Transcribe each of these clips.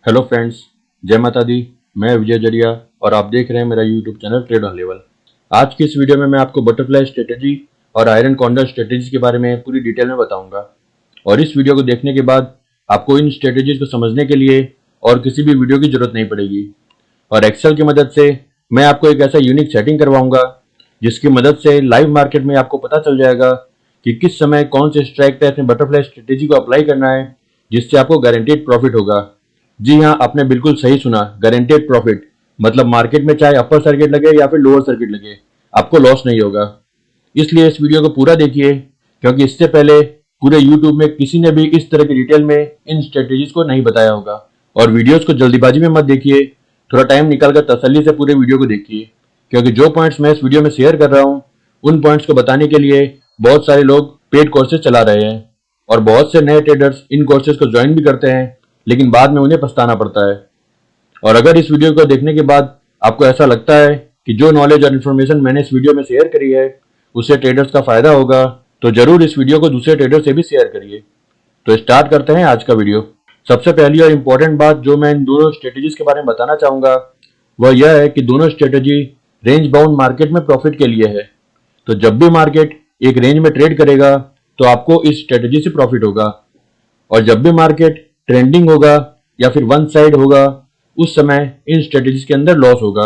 Hello friends, जय माता दी। मैं विजय जड़िया और आप देख रहे हैं मेरा YouTube channel trade on level. आज की इस वीडियो में मैं आपको बटरफ्लाई स्ट्रेटेजी और आयरन कॉन्डर स्ट्रेटेजी के बारे में पूरी डिटेल में बताऊंगा। और इस वीडियो को देखने के बाद आपको इन स्ट्रेटेजीज को समझने के लिए और किसी भी वीडियो की जरूरत नहीं पड़ेगी। और एक्सेल की मदद से मैं आपको एक ऐसा यूनिक सेटिंग करवाऊंगा जिसकी मदद से लाइव मार्केट में आपको पता चल जाएगा कि किस समय कौन से स्ट्राइक प्राइस में बटरफ्लाई स्ट्रेटेजी को अप्लाई करना है, जिससे आपको गारंटीड प्रॉफिट होगा। जी हाँ, आपने बिल्कुल सही सुना, गारंटेड प्रॉफिट। मतलब मार्केट में चाहे अपर सर्किट लगे या फिर लोअर सर्किट लगे, आपको लॉस नहीं होगा। इसलिए इस वीडियो को पूरा देखिए, क्योंकि इससे पहले पूरे यूट्यूब में किसी ने भी इस तरह की डिटेल में इन स्ट्रेटेजीज को नहीं बताया होगा। और वीडियोस को जल्दीबाजी में मत देखिए, थोड़ा टाइम निकालकर तसल्ली से पूरे वीडियो को देखिए, क्योंकि जो पॉइंट्स मैं इस वीडियो में शेयर कर रहा हूँ उन पॉइंट्स को बताने के लिए बहुत सारे लोग पेड कोर्सेज चला रहे हैं और बहुत से नए ट्रेडर्स इन कोर्सेज को ज्वाइन भी करते हैं, लेकिन बाद में उन्हें पछताना पड़ता है। और अगर इस वीडियो को देखने के बाद आपको ऐसा लगता है कि जो नॉलेज और इन्फॉर्मेशन मैंने इस वीडियो में शेयर करी है उससे ट्रेडर्स का फायदा होगा, तो जरूर इस वीडियो को दूसरे ट्रेडर से भी शेयर करिए। तो स्टार्ट करते हैं आज का वीडियो। सबसे पहली और इम्पोर्टेंट बात जो मैं इन दोनों स्ट्रेटेजीज के बारे में बताना चाहूंगा वह यह है कि दोनों स्ट्रेटेजी रेंज बाउंड मार्केट में प्रॉफिट के लिए है। तो जब भी मार्केट एक रेंज में ट्रेड करेगा तो आपको इस स्ट्रेटेजी से प्रॉफिट होगा, और जब भी मार्केट ट्रेंडिंग होगा या फिर वन साइड होगा उस समय इन स्ट्रेटेजीज के अंदर लॉस होगा।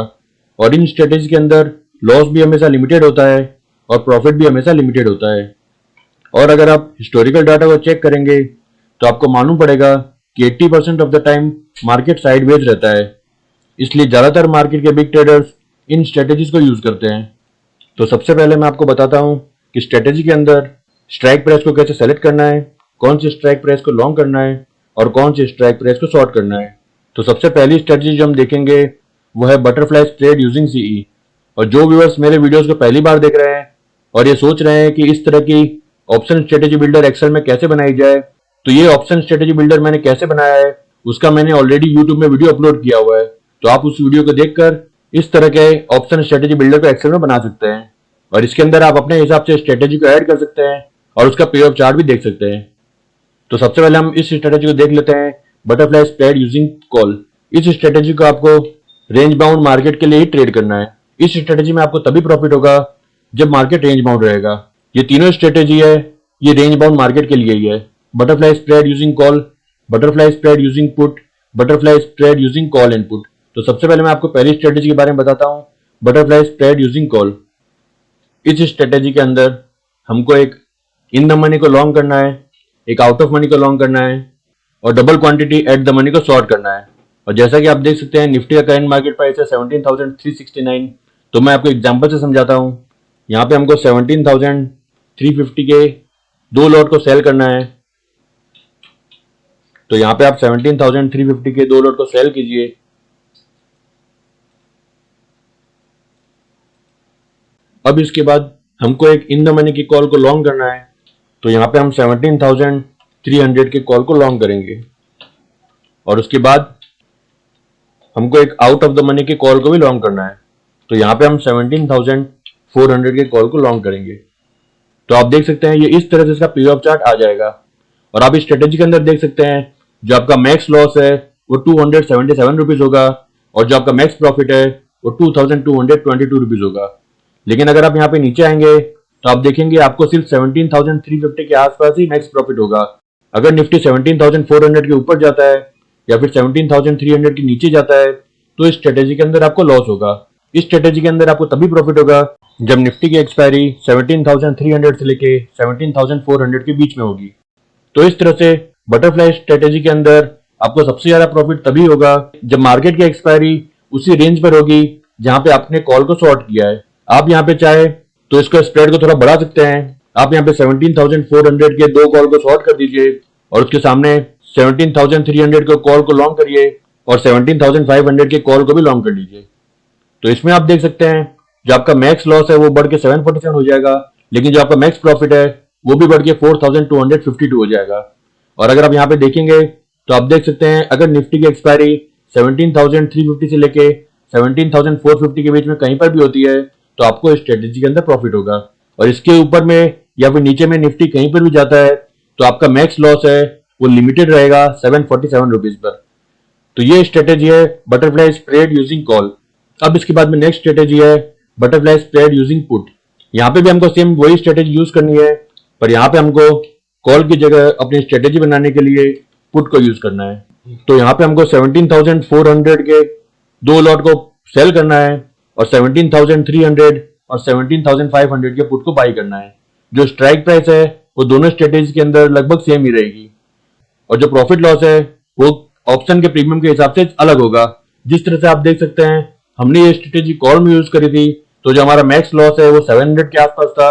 और इन स्ट्रेटेजी के अंदर लॉस भी हमेशा लिमिटेड होता है और प्रॉफिट भी हमेशा लिमिटेड होता है। और अगर आप हिस्टोरिकल डाटा को चेक करेंगे तो आपको मालूम पड़ेगा कि 80% of the time market sideways रहता है। इसलिए ज्यादातर मार्केट के बिग ट्रेडर्स इन स्ट्रेटेजीज को यूज करते हैं। तो सबसे पहले मैं आपको बताता हूं कि स्ट्रेटेजी के अंदर स्ट्राइक प्राइस को कैसे सेलेक्ट करना है, कौन सी स्ट्राइक प्राइस को लॉन्ग करना है और कौन सी स्ट्राइक प्राइस को शॉर्ट करना है। तो सबसे पहली स्ट्रेटजी जो हम देखेंगे वो है बटरफ्लाई ट्रेड यूजिंग सीई। और जो व्यूअर्स मेरे वीडियोस को पहली बार देख रहे हैं और ये सोच रहे हैं कि इस तरह की ऑप्शन स्ट्रेटेजी बिल्डर एक्सेल में कैसे बनाई जाए, तो ये ऑप्शन स्ट्रेटेजी बिल्डर मैंने कैसे बनाया है उसका मैंने ऑलरेडी यूट्यूब में वीडियो अपलोड किया हुआ है। तो आप उस वीडियो को देखकर इस तरह के ऑप्शन स्ट्रेटेजी बिल्डर को एक्सेल में बना सकते हैं। और इसके अंदर आप अपने हिसाब से स्ट्रेटेजी को ऐड कर सकते हैं और उसका पे ऑफ चार्ट भी देख सकते हैं। तो सबसे पहले हम इस स्ट्रेटेजी को देख लेते हैं, बटरफ्लाई स्प्रेड यूजिंग कॉल। इस स्ट्रेटेजी को आपको रेंज बाउंड मार्केट के लिए ही ट्रेड करना है। इस स्ट्रेटेजी में आपको तभी प्रॉफिट होगा जब मार्केट रेंज बाउंड रहेगा। ये तीनों स्ट्रेटेजी है, ये रेंज बाउंड मार्केट के लिए ही है। Butterfly spread using call, butterfly spread using put, butterfly spread using call and put. तो सबसे पहले मैं आपको पहली स्ट्रेटेजी के बारे में बताता हूँ, बटरफ्लाई स्प्रेड यूजिंग कॉल। इस स्ट्रेटेजी के अंदर हमको एक इन द मनी को लॉन्ग करना है, एक आउट ऑफ मनी को लॉन्ग करना है और double quantity at the money को शॉर्ट करना है। और जैसा कि आप देख सकते हैं निफ्टी का करंट मार्केट प्राइस है 17,369। तो मैं आपको एग्जांपल से समझाता हूं। यहाँ पे हमको 17,350 के दो लॉट को सेल करना है। तो यहाँ पे आप 17,350 के दो लॉट को सेल कीजिए। अब इसके बाद हमको एक इन द मनी की कॉल को लॉन्ग करना है। तो यहाँ पे हम 17,300 के कॉल को लॉन्ग करेंगे और उसके बाद हमको एक आउट ऑफ द मनी के कॉल को भी लॉन्ग करना है। तो यहाँ पे हम 17,400 के कॉल को लॉन्ग करेंगे। तो आप देख सकते हैं ये इस तरह से इसका पे ऑफ चार्ट आ जाएगा। और आप इस स्ट्रेटेजी के अंदर देख सकते हैं जो आपका मैक्स लॉस है वो 277 रुपीज होगा और जो आपका मैक्स प्रॉफिट है वो 2,222 रुपीज होगा। लेकिन अगर आप यहाँ पे नीचे आएंगे तो आप देखेंगे आपको सिर्फ 17,350 के आसपास ही मैक्स प्रॉफिट होगा। अगर निफ्टी 17,400 के ऊपर जाता है या फिर 17,300 के नीचे जाता है तो इस स्ट्रेटेजी के अंदर आपको लॉस होगा। इस स्ट्रेटेजी के अंदर आपको तभी प्रॉफिट होगा जब निफ्टी की एक्सपायरी 17,300 से लेके 17,400 के बीच में होगी। तो इस तरह से बटरफ्लाई स्ट्रेटेजी के अंदर आपको सबसे ज्यादा प्रॉफिट तभी होगा जब मार्केट की एक्सपायरी उसी रेंज पर होगी जहां पे आपने कॉल को शॉर्ट किया है। आप यहाँ पे चाहे तो इसका स्प्रेड को थोड़ा बढ़ा सकते हैं। आप यहाँ पे 17,400 के दो कॉल को शॉर्ट कर दीजिए और उसके सामने 17,300 के कॉल को लॉन्ग करिए और 17,500 के कॉल को भी लॉन्ग कर लीजिए। तो इसमें आप देख सकते हैं जो आपका मैक्स लॉस है वो बढ़ के 747 हो जाएगा, लेकिन जो आपका मैक्स प्रॉफिट है वो भी बढ़ के 4,252 हो जाएगा। और अगर आप यहाँ पे देखेंगे तो आप देख सकते हैं अगर निफ्टी की एक्सपायरी 17,350 से लेके 17,450 के बीच में कहीं पर भी होती है तो आपको इस स्ट्रेटेजी के अंदर प्रॉफिट होगा। और इसके ऊपर में या फिर नीचे में निफ्टी कहीं पर भी जाता है तो आपका मैक्स लॉस है वो लिमिटेड रहेगा 747 रुपीज पर। तो ये स्ट्रेटेजी है बटरफ्लाई स्प्रेड यूजिंग कॉल। अब इसके बाद में नेक्स्ट स्ट्रेटेजी है बटरफ्लाई स्प्रेड यूजिंग पुट। यहाँ पे भी हमको सेम वही स्ट्रेटेजी यूज करनी है, पर यहाँ पे हमको कॉल की जगह अपनी स्ट्रेटेजी बनाने के लिए पुट को यूज करना है। तो यहाँ पे हमको 17,400 के दो लॉट को सेल करना है और 17,300 और 17,500 के पुट को बाई करना है। जो स्ट्राइक प्राइस है वो दोनों स्ट्रेटेजी के अंदर लगभग सेम ही रहेगी और जो प्रॉफिट लॉस है वो ऑप्शन के प्रीमियम के हिसाब से अलग होगा। जिस तरह से आप देख सकते हैं हमने ये स्ट्रेटेजी कॉल में यूज करी थी, तो जो हमारा मैक्स लॉस है वो 700 के आसपास था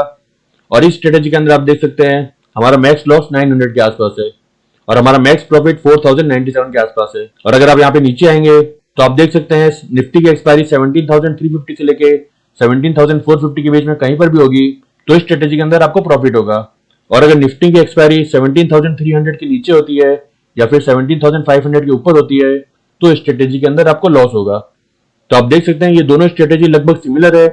और इस स्ट्रेटेजी के अंदर आप देख सकते हैं हमारा मैक्स लॉस 900 के आसपास है और हमारा मैक्स प्रॉफिट 4097 के आसपास है। और अगर आप यहाँ पे नीचे आएंगे तो आप देख सकते हैं निफ्टी की एक्सपायरी 17,350 से लेके 17,450 के बीच में कहीं पर भी होगी तो इस स्ट्रेटेजी के अंदर आपको प्रॉफिट होगा। और अगर निफ्टी की एक्सपायरी 17,300 के नीचे होती है या फिर 17,500 के ऊपर होती है तो इस स्ट्रेटेजी के अंदर आपको लॉस होगा। तो आप देख सकते हैं ये दोनों स्ट्रेटेजी लगभग सिमिलर है।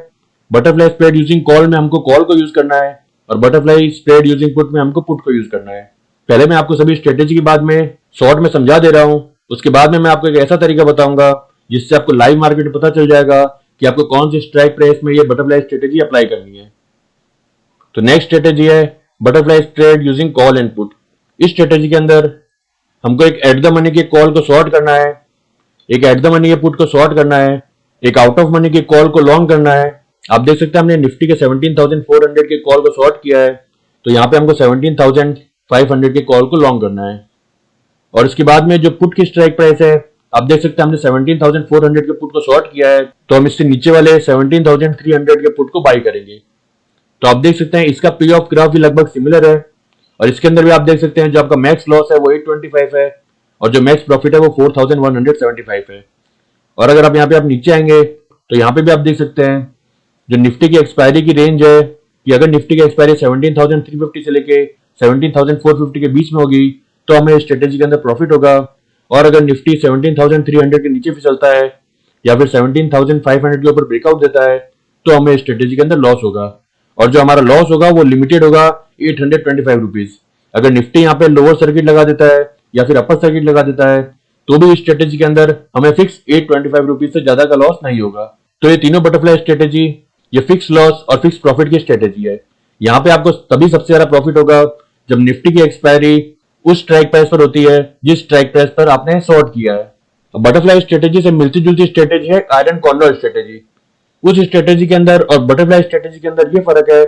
बटरफ्लाई स्प्रेड यूजिंग कॉल में हमको कॉल को यूज करना है और बटरफ्लाई स्प्रेड यूजिंग पुट में हमको पुट को यूज करना है। पहले मैं आपको सभी स्ट्रेटेजी के बाद में शॉर्ट में समझा दे रहा हूं, उसके बाद में मैं आपको एक ऐसा तरीका बताऊंगा जिससे आपको लाइव मार्केट में पता चल जाएगा कि आपको कौन सी स्ट्राइक प्राइस में ये बटरफ्लाई स्ट्रेटेजी अप्लाई करनी है। तो नेक्स्ट स्ट्रेटेजी है butterfly spread using call and put. इस स्ट्रेटेजी के अंदर हमको एक एट द मनी के कॉल को शॉर्ट करना है, एक एट द मनी के पुट को शॉर्ट करना है, एक आउट ऑफ मनी के कॉल को लॉन्ग करना है। आप देख सकते हैं हमने निफ्टी के 17,400 के कॉल को शॉर्ट किया है, तो यहाँ पे हमको 17,500 के कॉल को लॉन्ग करना है। और इसके बाद में जो पुट की स्ट्राइक प्राइस है आप देख सकते हैं हमने 17,400 के पुट को शॉर्ट किया है, तो हम इससे नीचे वाले 17,300 के पुट को बाई करेंगे। तो आप देख सकते हैं इसका पे ऑफ ग्राफ भी लगभग सिमिलर है और इसके अंदर भी आप देख सकते हैं जो आपका मैक्स लॉस है वो 825 है और जो मैक्स प्रॉफिट है वो 4,175 है। और अगर आप यहाँ पे नीचे आएंगे तो यहाँ पे भी आप देख सकते हैं जो निफ्टी की एक्सपायरी की रेंज है कि अगर निफ्टी की एक्सपायरी 17,350 से लेके 17,450 के बीच में होगी तो हमें स्ट्रेटेजी के अंदर प्रॉफिट होगा। और अगर निफ्टी 17,300 के नीचे फिसलता है या फिर 17,500 के ऊपर ब्रेकआउट देता है तो हमें स्ट्रेटेजी के अंदर लॉस होगा और जो हमारा लॉस होगा वो लिमिटेड होगा 825 रुपीज। अगर निफ्टी यहाँ पे लोअर सर्किट लगा देता है या फिर अपर सर्किट लगा देता है तो भी इस स्ट्रेटेजी के अंदर हमें फिक्स 825 रुपीज से ज्यादा का लॉस नहीं होगा। तो ये तीनों बटरफ्लाई स्ट्रेटेजी ये फिक्स लॉस और फिक्स प्रॉफिट की स्ट्रेटेजी है। यहाँ पे आपको तभी सबसे ज्यादा प्रॉफिट होगा जब निफ्टी की एक्सपायरी उस स्ट्राइक प्राइस पर होती है जिस स्ट्राइक प्राइस पर आपने शॉर्ट किया है। बटरफ्लाई स्ट्रेटेजी से मिलती जुलती स्ट्रेटेजी है आयरन कॉन्डोर स्ट्रेटेजी। उस स्ट्रेटेजी के अंदर और बटरफ्लाई स्ट्रेटेजी के अंदर ये फर्क है,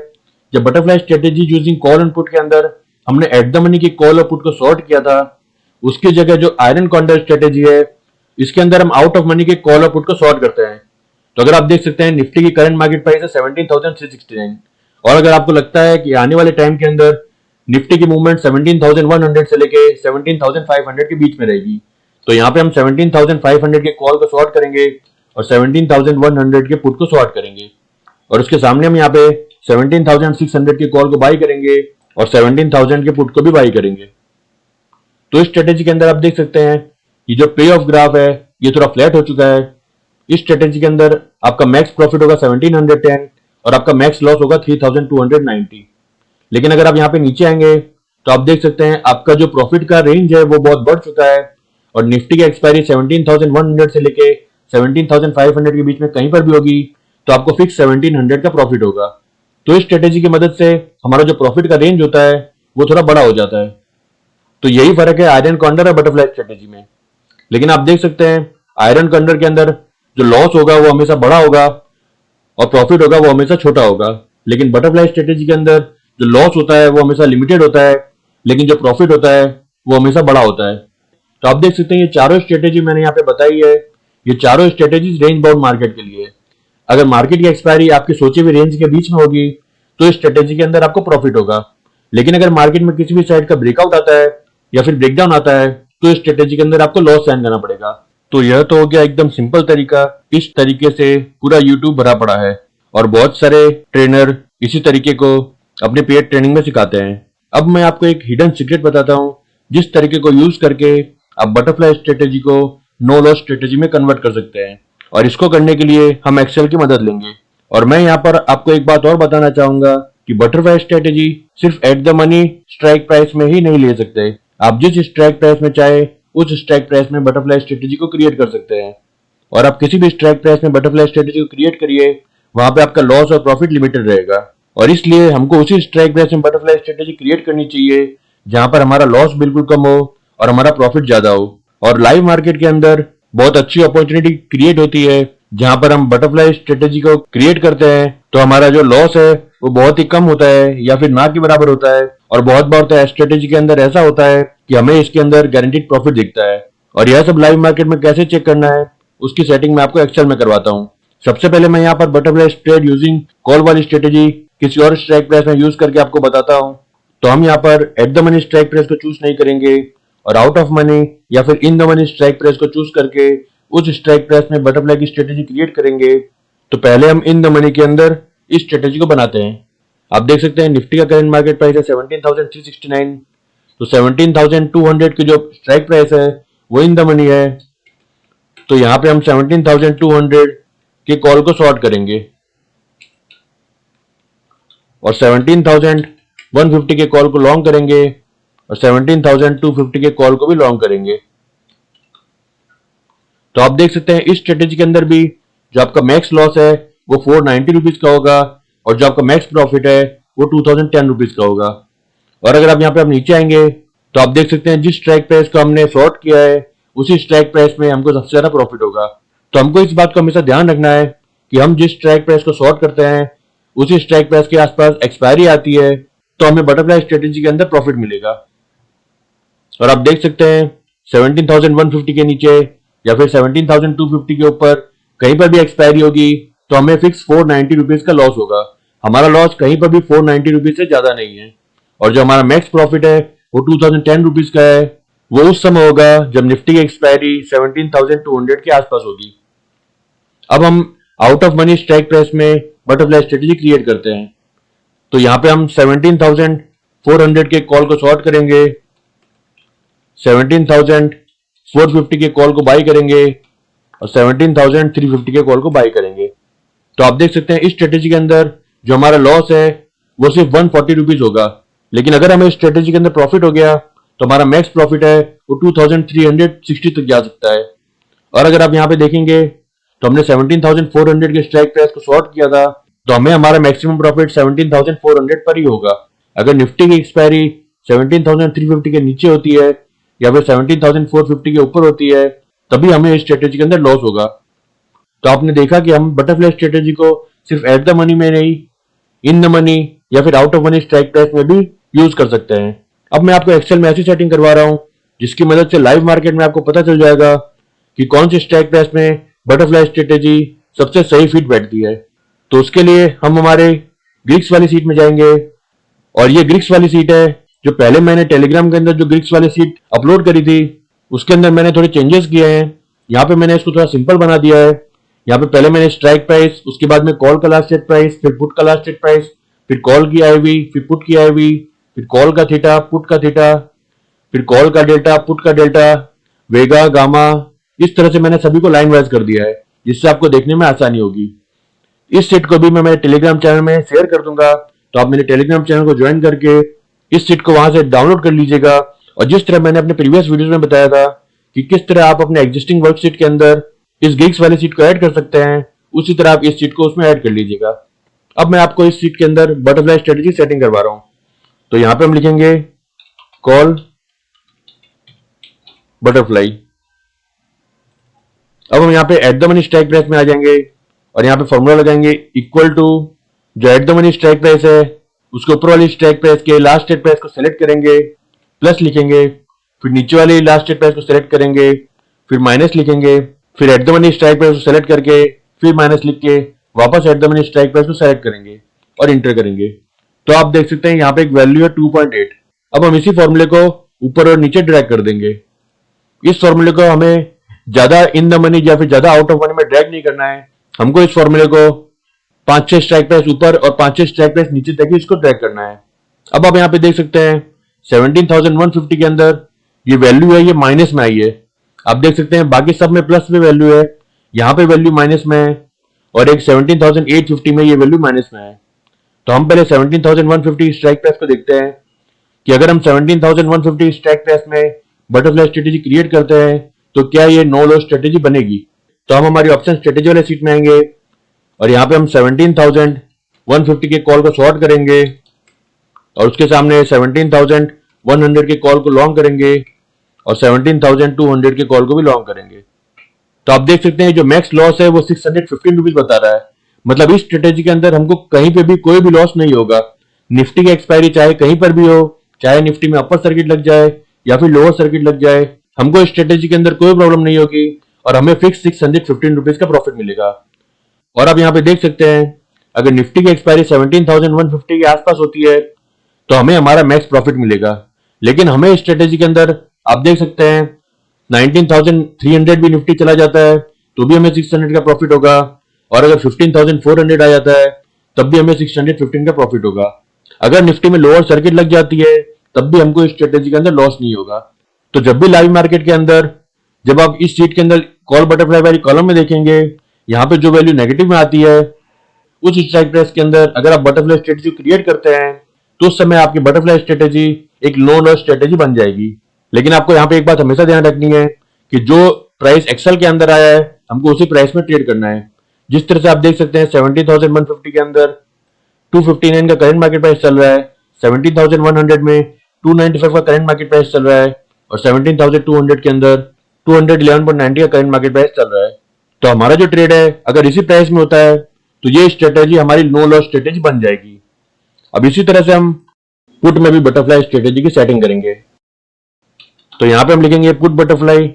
जब butterfly strategy using call and put के अंदर हमने एट द मनी की कॉल और पुट को शॉर्ट किया था, उसकी जगह जो आयरन कॉन्डोर स्ट्रेटेजी है इसके अंदर हम आउट ऑफ मनी के कॉल और पुट को शॉर्ट करते हैं। तो अगर आप देख सकते हैं निफ्टी की करंट मार्केट प्राइस है 17,369 और अगर आपको लगता है कि आने वाले टाइम के अंदर निफ्टी की मूवमेंट 17,100 से लेके 17,500 के बीच में रहेगी, तो यहाँ पे हम 17,500 के कॉल को शॉर्ट करेंगे और 17,100 के पुट को शॉर्ट करेंगे और उसके सामने हम यहाँ पे 17,600 के कॉल को बाई करेंगे और 17,000 के पुट को भी बाई करेंगे। तो इस स्ट्रेटेजी के अंदर आप देख सकते हैं ये जो पे ऑफ ग्राफ है ये थोड़ा फ्लैट हो चुका है। इस स्ट्रेटेजी के अंदर आपका मैक्स प्रॉफिट होगा 1710 और आपका मैक्स लॉस होगा 3290। लेकिन अगर आप यहाँ पे नीचे आएंगे तो आप देख सकते हैं आपका जो प्रॉफिट का रेंज है वो बहुत बढ़ चुका है और निफ्टी की एक्सपायरी 17,100 से लेके 17,500 के बीच में कहीं पर भी होगी तो आपको फिक्स 1700 का प्रॉफिट होगा। तो इस स्ट्रेटेजी की मदद से हमारा जो प्रॉफिट का रेंज होता है वो थोड़ा बड़ा हो जाता है। तो यही फर्क है आयरन कॉन्डर और बटरफ्लाई स्ट्रेटेजी में। लेकिन आप देख सकते हैं आयरन कॉन्डर के अंदर जो लॉस होगा वो हमेशा बड़ा होगा और प्रॉफिट होगा वो हमेशा छोटा होगा। लेकिन बटरफ्लाई स्ट्रेटेजी के अंदर जो लॉस होता है वो हमेशा लिमिटेड होता है, लेकिन जो प्रॉफिट होता है वो हमेशा बड़ा होता है। तो आप देख सकते हैं ये चारों स्ट्रेटेजी मैंने यहाँ पे बताई है, ये चारों स्ट्रेटेजी रेंज बाउंड मार्केट के लिए। अगर मार्केट की एक्सपायरी आपके सोचे हुए रेंज के बीच में होगी तो इस स्ट्रेटेजी के अंदर आपको प्रॉफिट होगा। लेकिन अगर मार्केट में किसी भी साइड का ब्रेकआउट आता है या फिर ब्रेकडाउन आता है तो इस स्ट्रेटेजी के अंदर आपको लॉस सहन करना पड़ेगा। तो यह तो हो गया एकदम सिंपल तरीका। इस तरीके से पूरा यूट्यूब भरा पड़ा है और बहुत सारे ट्रेनर इसी तरीके को अपने पेड ट्रेनिंग में सिखाते हैं। अब मैं आपको एक हिडन सीक्रेट बताता हूं जिस तरीके को यूज करके आप बटरफ्लाई स्ट्रेटेजी को नो लॉस स्ट्रेटेजी में कन्वर्ट कर सकते हैं। और इसको करने के लिए हम एक्सेल की मदद लेंगे। और मैं यहाँ पर आपको एक बात और बताना चाहूंगा कि बटरफ्लाई स्ट्रेटेजी सिर्फ at the money strike price में ही नहीं ले सकते। आप जिस स्ट्राइक प्राइस में चाहे उस स्ट्राइक प्राइस में बटरफ्लाई स्ट्रेटेजी को क्रिएट कर सकते हैं। और आप किसी भी स्ट्राइक प्राइस में बटरफ्लाई स्ट्रेटेजी को क्रिएट करिए, वहां पे आपका लॉस और प्रॉफिट लिमिटेड रहेगा। और इसलिए हमको उसी स्ट्राइक प्राइस में बटरफ्लाई स्ट्रेटेजी क्रिएट करनी चाहिए जहां पर हमारा लॉस बिल्कुल कम हो और हमारा प्रॉफिट ज्यादा हो। और लाइव मार्केट के अंदर बहुत अच्छी अपॉर्चुनिटी क्रिएट होती है जहां पर हम बटरफ्लाई स्ट्रेटेजी को क्रिएट करते हैं तो हमारा जो लॉस है वो बहुत ही कम होता है या फिर ना के बराबर होता है। और बहुत बार तो स्ट्रेटेजी के अंदर ऐसा होता है कि हमें इसके अंदर गारंटीड प्रॉफिट दिखता है। और यह सब लाइव मार्केट में कैसे चेक करना है उसकी सेटिंग मैं आपको एक्सेल में करवाता हूँ। सबसे पहले मैं यहाँ पर बटरफ्लाई ट्रेड यूजिंग कॉल वाली स्ट्रेटेजी किसी और स्ट्राइक प्राइस में यूज करके आपको बताता हूँ। तो हम यहाँ पर at the money strike price को चूज नहीं करेंगे और आउट ऑफ मनी या फिर in the money strike price को चूज करके उस स्ट्राइक प्राइस में बटरफ्लाई की स्ट्रेटेजी क्रिएट करेंगे। तो पहले हम इन द मनी के अंदर इस स्ट्रेटेजी को बनाते हैं। आप देख सकते हैं निफ्टी का करंट मार्केट प्राइस है 17,369। तो 17,200 की जो स्ट्राइक प्राइस है वो इन द मनी है। तो यहाँ पे हम 17,200 के कॉल को शॉर्ट करेंगे और 17,150 के कॉल को लॉन्ग करेंगे और 17,250 के कॉल को भी लॉन्ग करेंगे। तो आप देख सकते हैं इस स्ट्रेटेजी के अंदर भी जो आपका मैक्स लॉस है वो 490 रुपीज का होगा और जो आपका मैक्स प्रॉफिट है वो 2010 रुपीज का होगा। और अगर आप यहाँ पे आप नीचे आएंगे तो आप देख सकते हैं जिस स्ट्राइक प्राइस को हमने शॉर्ट किया है उसी स्ट्राइक प्राइस में हमको सबसे ज्यादा प्रॉफिट होगा। तो हमको इस बात को हमेशा ध्यान रखना है कि हम जिस स्ट्राइक प्राइस को शॉर्ट करते हैं उसी स्ट्राइक प्राइस के आसपास एक्सपायरी आती है तो हमें बटरफ्लाई स्ट्रेटेजी के अंदर प्रॉफिट मिलेगा। और आप देख सकते हैं 17,150 के नीचे या फिर 17,250 के ऊपर कहीं पर भी एक्सपायरी होगी तो हमें फिक्स 490 रुपीज का लॉस होगा। हमारा लॉस कहीं पर भी 490 रुपीज से ज्यादा नहीं है। और जो हमारा मैक्स प्रॉफिट है वो 2010 रुपीज का है। वो उस समय होगा जब निफ्टी की एक्सपायरी 17,200 के आसपास होगी। अब हम out of money strike price में बटरफ्लाई स्ट्रेटेजी क्रिएट करते हैं। तो यहाँ पे हम 17,400 के कॉल को शॉर्ट करेंगे, 17,450 के कॉल को बाई करेंगे और 17,350 के कॉल को बाई करेंगे। तो आप देख सकते हैं इस स्ट्रेटेजी के अंदर जो हमारा लॉस है वो सिर्फ 140 रुपीज होगा। लेकिन अगर हमें इस स्ट्रेटेजी के अंदर प्रॉफिट हो गया तो हमारा मैक्स प्रॉफिट है वो 2,360 तक जा सकता है। और अगर आप यहाँ पे देखेंगे तो हमने 17,400 के स्ट्राइक प्राइस को शॉर्ट किया था तो हमें हमारा मैक्सिमम प्रॉफिट 17,400 पर ही होगा। अगर निफ्टी की एक्सपायरी 17,350 के नीचे होती है या फिर 17,450 के ऊपर होती है तभी हमें इस स्ट्रेटेजी के अंदर लॉस होगा। तो आपने देखा कि हम बटरफ्लाई स्ट्रेटेजी को सिर्फ एट द मनी में नहीं, इन द मनी या फिर out of money strike price में भी यूज कर सकते हैं। अब मैं आपको एक्सेल में ऐसी सेटिंग करवा रहा हूं जिसकी मदद से लाइव मार्केट में आपको पता चल जाएगा कि कौन सी स्ट्राइक प्राइस में बटरफ्लाई स्ट्रेटेजी सबसे सही फिट बैठती है। तो उसके लिए हम हमारे ग्रिक्स वाली सीट में जाएंगे और ये ग्रिक्स वाली सीट है जो पहले मैंने टेलीग्राम के अंदर जो ग्रिक्स वाली सीट अपलोड करी थी उसके अंदर मैंने थोड़े चेंजेस किए हैं। यहाँ पे मैंने इसको थोड़ा सिंपल बना दिया है। यहाँ पे पहले मैंने स्ट्राइक प्राइस, उसके बाद में कॉल का लास्ट सेट प्राइस, फिर पुट का लास्ट सेट प्राइस, फिर कॉल की आईवी, फिर पुट की आईवी, फिर कॉल का थीटा, पुट का थीटा, फिर कॉल का डेल्टा, पुट का डेल्टा, वेगा, गामा, इस तरह से मैंने सभी को लाइन वाइज कर दिया है जिससे आपको देखने में आसानी होगी। इस सेट को भी मैं मेरे टेलीग्राम चैनल में शेयर कर दूंगा तो आप मेरे टेलीग्राम चैनल को ज्वाइन करके इस सेट को वहां से डाउनलोड कर लीजिएगा। और जिस तरह मैंने अपने प्रीवियस वीडियोस में बताया था कि किस तरह आप अपने एग्जिस्टिंग वर्कशीट के अंदर इस गिग्स वाली सीट को ऐड कर सकते हैं, उसी तरह आप इस सीट को उसमें ऐड कर लीजिएगा। अब मैं आपको इस सीट के अंदर बटरफ्लाई स्ट्रेटेजी सेटिंग करवा रहा हूं। तो यहां पे हम लिखेंगे कॉल बटरफ्लाई। अब हम यहाँ पे at the money strike price में आ जाएंगे और यहाँ पे फॉर्मूला लगाएंगे इक्वल टू जो at the money strike price है उसके ऊपर वाली स्ट्राइक प्राइस के लास्ट स्ट्राइक प्राइस को सिलेक्ट करेंगे, प्लस लिखेंगे, फिर नीचे वाली लास्ट स्ट्राइक प्राइस को सिलेक्ट करेंगे, फिर माइनस लिखेंगे, फिर at the money strike price को सिलेक्ट करके फिर माइनस लिख के वापस at the money strike price को सिलेक्ट करेंगे और इंटर करेंगे। तो आप देख सकते हैं यहाँ पे एक वैल्यू है 2.8। अब हम इसी फॉर्मूले को ऊपर और नीचे ड्रैग कर देंगे। इस फॉर्मूले को हमें ज्यादा इन द मनी या फिर ज्यादा आउट ऑफ मनी में ड्रैग नहीं करना है। हमको इस फॉर्मूले को 5-6 स्ट्राइक प्राइस ऊपर और 5-6 स्ट्राइक प्राइस नीचे तक ही इसको ड्रैग करना है। अब आप यहाँ पे देख सकते हैं 17,150 के अंदर ये वैल्यू है, ये माइनस में आई है। आप देख सकते हैं बाकी सब में प्लस में वैल्यू है, यहाँ पे वैल्यू माइनस में है और एक 17,850 में ये वैल्यू माइनस में है। तो हम पहले 17,150 स्ट्राइक प्राइस को देखते हैं कि अगर हम 17,150 स्ट्राइक प्राइस में बटरफ्लाई स्ट्रेटेजी क्रिएट करते हैं तो क्या ये नो लॉस स्ट्रेटेजी बनेगी। तो हम हमारी ऑप्शन स्ट्रेटेजी वाले सीट में आएंगे और यहाँ पे हम 17,150 के कॉल को शॉर्ट करेंगे और उसके सामने 17,100 के कॉल को लॉन्ग करेंगे और 17,200 के कॉल को भी लॉन्ग करेंगे। तो आप देख सकते हैं जो मैक्स लॉस है वो 615 रुपीज बता रहा है। मतलब इस स्ट्रेटेजी के अंदर हमको कहीं पे भी कोई भी लॉस नहीं होगा। निफ्टी की एक्सपायरी चाहे कहीं पर भी हो, चाहे निफ्टी में अपर सर्किट लग जाए या फिर लोअर सर्किट लग जाए, हमको इस स्ट्रेटेजी के अंदर कोई प्रॉब्लम नहीं होगी और हमें फिक्स 615 रुपीज का प्रॉफिट मिलेगा। और आप यहाँ पे देख सकते हैं अगर निफ्टी की एक्सपायरी 17,150 के आसपास होती है तो हमें हमारा मैक्स प्रॉफिट मिलेगा। लेकिन हमें इस स्ट्रेटेजी के अंदर आप देख सकते हैं 19,300 भी निफ्टी चला जाता है तो भी हमें 600 का प्रॉफिट होगा और अगर 15,400 आ जाता है तब भी हमें 615 का प्रॉफिट होगा। अगर निफ्टी में लोअर सर्किट लग जाती है तब भी हमको इस स्ट्रेटेजी के अंदर लॉस नहीं होगा। तो जब भी लाइव मार्केट के अंदर जब आप इस सीट के अंदर कॉल बटरफ्लाई वाली कॉलम में देखेंगे यहाँ पे जो वैल्यू नेगेटिव में आती है उस स्ट्राइक प्राइस के अंदर अगर आप बटरफ्लाई स्ट्रेटेजी क्रिएट करते हैं तो उस समय आपकी बटरफ्लाई स्ट्रेटेजी एक नो लॉस स्ट्रेटेजी बन जाएगी। लेकिन आपको यहाँ पे एक बात हमेशा ध्यान रखनी है कि जो प्राइस एक्सेल के अंदर आया है हमको उसी प्राइस में ट्रेड करना है। जिस तरह से आप देख सकते हैं 17,150 के अंदर 259 का करंट मार्केट प्राइस चल रहा है, 17,100 में 295 का करंट मार्केट प्राइस चल रहा है और 17,200 के अंदर 211.90 का करंट मार्केट प्राइस चल रहा है। तो हमारा जो ट्रेड है अगर इसी प्राइस में होता है तो ये स्ट्रेटेजी हमारी नो लॉस स्ट्रेटेजी बन जाएगी। अब इसी तरह से हम पुट में भी बटरफ्लाई स्ट्रेटेजी की सेटिंग करेंगे। तो यहां पे हम लिखेंगे पुट बटरफ्लाई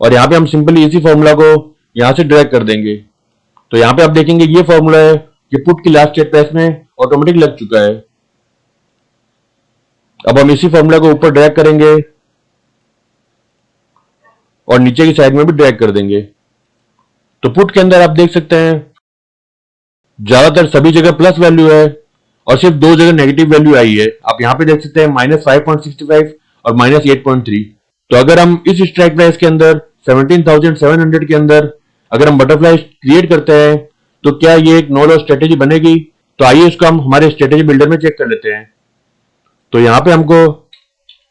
और यहां पे हम सिंपली इसी फॉर्मूला को यहां से ड्रैग कर देंगे। तो यहां पे आप देखेंगे ये फॉर्मूला है कि पुट की लास्ट स्टेट प्राइस में ऑटोमेटिक लग चुका है। अब हम इसी फॉर्मूला को ऊपर ड्रैग करेंगे और नीचे की साइड में भी ड्रैग कर देंगे। तो पुट के अंदर आप देख सकते हैं ज्यादातर सभी जगह प्लस वैल्यू है और सिर्फ दो जगह नेगेटिव वैल्यू आई है। आप यहां पे देख सकते हैं -5.65 और -8.3। तो अगर हम इस स्ट्राइक प्राइस के अंदर 17,700 के अंदर अगर हम बटरफ्लाई क्रिएट करते हैं तो क्या ये एक नो लॉस स्ट्रेटेजी बनेगी। तो आइए इसको हम हमारे स्ट्रेटेजी बिल्डर में चेक कर लेते हैं। तो यहां पे हमको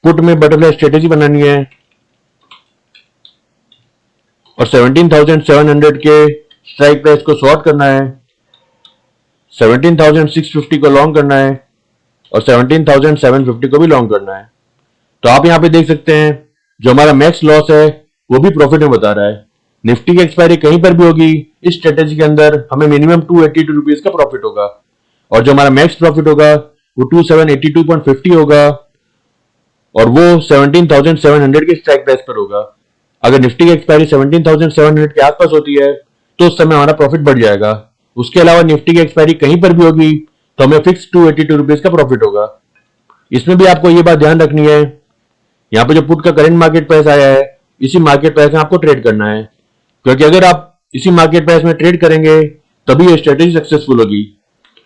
पुट में बटरफ्लाई स्ट्रेटेजी बनानी है और 17,700 के स्ट्राइक प्राइस को शॉर्ट करना है, 17,650 को लॉन्ग करना है और 17,750 को भी लॉन्ग करना है। तो आप यहां पे देख सकते हैं जो हमारा मैक्स लॉस है वो भी प्रॉफिट में बता रहा है। निफ्टी की एक्सपायरी कहीं पर भी होगी इस स्ट्रेटेजी के अंदर हमें मिनिमम 282 रुपीज का प्रॉफिट होगा और जो हमारा मैक्स प्रॉफिट होगा वो 2782.50 होगा और वो 17,700 के स्ट्राइक प्राइस पर होगा। अगर निफ्टी की एक्सपायरी 17,700 के आसपास होती है तो उस समय हमारा प्रॉफिट बढ़ जाएगा। उसके अलावा निफ्टी की एक्सपायरी कहीं पर भी होगी तो हमें फिक्स 282 रुपीज का प्रॉफिट होगा। इसमें भी आपको ये बात ध्यान रखनी है यहाँ पे जो पुट का करंट मार्केट प्राइस आया है इसी मार्केट प्राइस में आपको ट्रेड करना है, क्योंकि अगर आप इसी मार्केट प्राइस में ट्रेड करेंगे तभी ये स्ट्रेटेजी सक्सेसफुल होगी।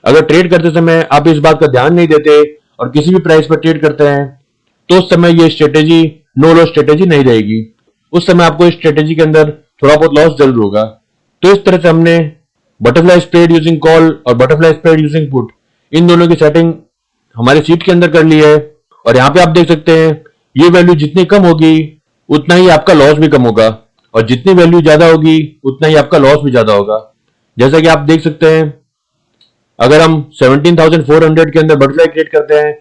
अगर ट्रेड करते समय आप इस बात का ध्यान नहीं देते और किसी भी प्राइस पर ट्रेड करते हैं तो उस समय ये स्ट्रेटेजी नो लॉस स्ट्रेटेजी नहीं रहेगी। उस समय आपको इस स्ट्रेटेजी के अंदर थोड़ा बहुत लॉस जरूर होगा। तो इस तरह से हमने बटरफ्लाई स्प्रेड यूजिंग कॉल और butterfly spread using put in दोनों की सेटिंग हमारे सीट के अंदर कर ली है और यहाँ पे आप देख सकते हैं ये वैल्यू जितनी कम होगी उतना ही आपका लॉस भी कम होगा और जितनी वैल्यू ज्यादा होगी उतना ही आपका लॉस भी ज्यादा होगा। जैसा कि आप देख सकते हैं अगर हम 17,400 के अंदर बटरफ्लाई क्रिएट करते हैं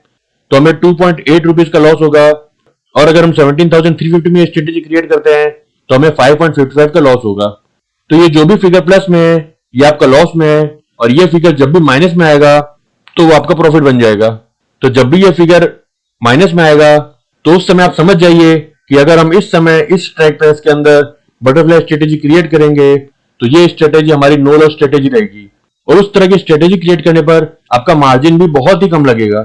तो हमें 2.8 रुपीज का लॉस होगा और अगर हम 17,350 में स्ट्रेटेजी क्रिएट करते हैं तो हमें 5.55 का लॉस होगा। तो ये जो भी फिगर प्लस में है ये आपका लॉस में है और ये फिगर जब भी माइनस में आएगा तो वो आपका प्रॉफिट बन जाएगा। तो जब भी ये फिगर माइनस में आएगा तो उस समय आप समझ जाइए कि अगर हम इस समय इस स्ट्राइक प्राइस के अंदर बटरफ्लाई स्ट्रेटेजी क्रिएट करेंगे तो ये स्ट्रेटेजी हमारी नो लॉस स्ट्रेटेजी रहेगी और उस तरह की स्ट्रेटेजी क्रिएट करने पर आपका मार्जिन भी बहुत ही कम लगेगा।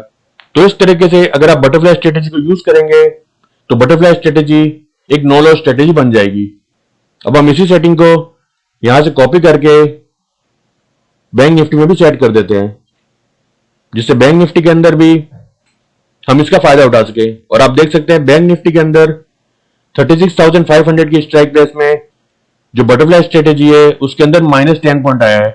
तो इस तरीके से अगर आप बटरफ्लाई स्ट्रेटेजी को यूज करेंगे तो बटरफ्लाई स्ट्रेटेजी एक नो लॉस स्ट्रेटेजी बन जाएगी। अब हम इसी सेटिंग को यहां से कॉपी करके बैंक निफ्टी में भी सेट कर देते हैं जिससे बैंक निफ्टी के अंदर भी हम इसका फायदा उठा सके। और आप देख सकते हैं बैंक निफ्टी के अंदर 36,500 की स्ट्राइक प्राइस में जो बटरफ्लाई स्ट्रेटेजी है उसके अंदर -10 पॉइंट आया है।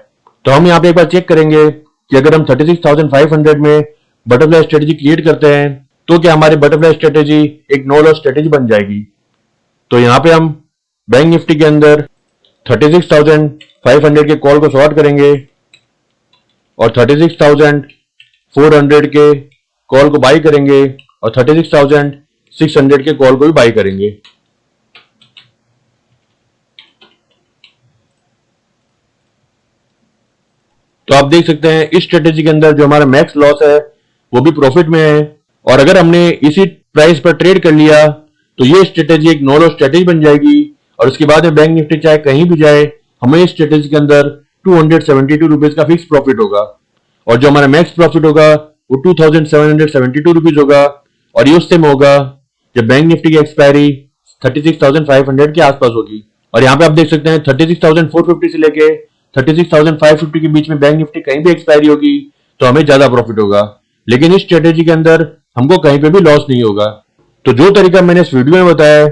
तो हम यहाँ पे एक बार चेक करेंगे कि अगर हम 36,500 में बटरफ्लाई स्ट्रेटेजी क्रिएट करते हैं तो क्या हमारी बटरफ्लाई स्ट्रेटेजी एक नो लॉस स्ट्रेटेजी बन जाएगी। तो यहाँ पे हम बैंक निफ्टी के अंदर 36,500 के कॉल को शॉर्ट करेंगे और 36,400 के कॉल को बाई करेंगे और 36,600 के कॉल को भी बाई करेंगे। तो आप देख सकते हैं इस स्ट्रेटेजी के अंदर जो हमारा मैक्स लॉस है वो भी प्रॉफिट में है, और अगर हमने इसी प्राइस पर ट्रेड कर लिया तो ये स्ट्रेटेजी एक नो लॉस स्ट्रेटेजी बन जाएगी। और उसके बाद में बैंक निफ्टी चाहे कहीं भी जाए, हमें इस स्ट्रेटेजी के अंदर 272 रुपीज का फिक्स प्रॉफिट होगा, और जो हमारा मैक्स प्रॉफिट होगा वो 2772 रुपीज होगा, और ये उस टाइम होगा जब बैंक निफ्टी की एक्सपायरी 36,500 के आसपास होगी। और यहाँ पे आप देख सकते हैं 36,450 से लेके 36,550 के बीच में बैंक निफ्टी कहीं भी एक्सपायरी होगी तो हमें ज्यादा प्रॉफिट होगा, लेकिन इस स्ट्रेटेजी के अंदर हमको कहीं पे भी लॉस नहीं होगा। तो जो तरीका मैंने इस वीडियो में बताया है,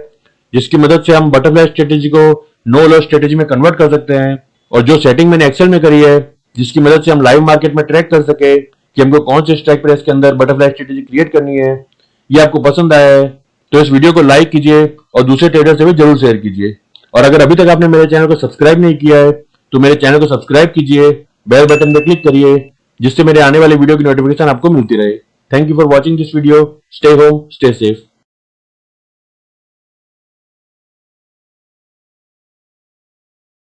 जिसकी मदद से हम बटरफ्लाई स्ट्रेटेजी को नो लॉस स्ट्रेटेजी में कन्वर्ट कर सकते हैं, और जो सेटिंग मैंने एक्सेल में करी है जिसकी मदद से हम लाइव मार्केट में ट्रैक कर सके कि हमको कौन से स्ट्राइक प्राइस के अंदर बटरफ्लाई स्ट्रेटेजी क्रिएट करनी है, ये आपको पसंद आया है तो इस वीडियो को लाइक कीजिए और दूसरे ट्रेडर से भी जरूर शेयर कीजिए। और अगर अभी तक आपने मेरे चैनल को सब्सक्राइब नहीं किया है तो मेरे चैनल को सब्सक्राइब कीजिए, बेल बटन पर क्लिक करिए, जिससे मेरे आने वाले वीडियो की नोटिफिकेशन आपको मिलती रहे। Thank you for watching this video. Stay home, stay safe.